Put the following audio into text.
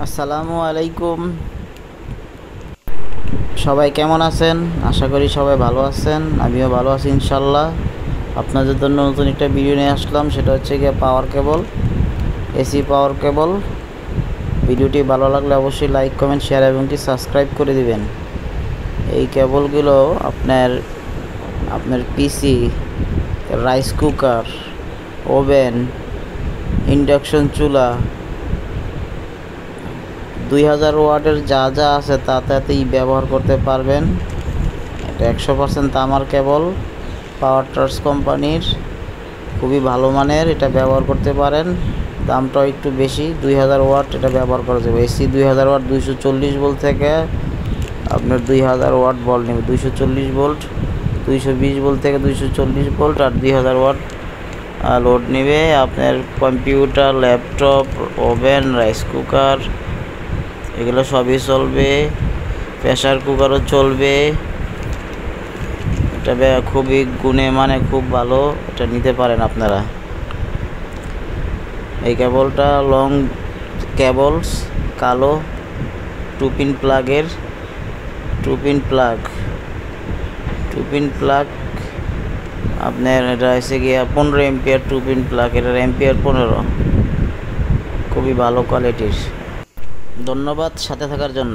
আসসালামু আলাইকুম। সবাই কেমন আছেন? আশা করি সবাই ভালো আছেন। আমিও ভালো আছি ইনশাল্লাহ। আপনাদের জন্য নতুন একটা ভিডিও নিয়ে আসলাম, সেটা হচ্ছে গিয়ে পাওয়ার কেবল, এসি পাওয়ার কেবল। ভিডিওটি ভালো লাগলে অবশ্যই লাইক, কমেন্ট, শেয়ার এবং কি সাবস্ক্রাইব করে দিবেন। এই কেবলগুলো আপনার পিসি, রাইস কুকার, ওভেন, ইন্ডাকশন চুলা, 2000 ওয়াটের যা যা আছে তাতেই ব্যবহার করতে পারবেন। এটা 100% তামার কেবল, পাওয়ার ট্রাস্ট কোম্পানির, খুবই ভালো মানের। এটা ব্যবহার করতে পারেন। দামটাও একটু বেশি, 2000 ওয়াট এটা ব্যবহার করা যাবে। এসি 2000 ওয়াট 240 ভোল্ট থেকে আপনার 2000 ওয়াট বল নেবে, 240 ভোল্ট, 220 ভোল্ট থেকে 240 ভোল্ট, আর 2000 ওয়াট লোড নেবে। আপনার computer, laptop, oven, rice cooker এগুলো সবই চলবে। প্রেসার কুকারও চলবে। এটা খুবই গুণে মানে খুব ভালো, এটা নিতে পারেন আপনারা। এই কেবলটা লং কেবলস, কালো, টু পিন প্লাগ আপনার। এটা এসে গিয়ে 15 এম্পিয়ার টু পিন প্লাগ, এটার এম্পিয়ার 15। খুবই ভালো কোয়ালিটির। ধন্যবাদ সাথে থাকার জন্য।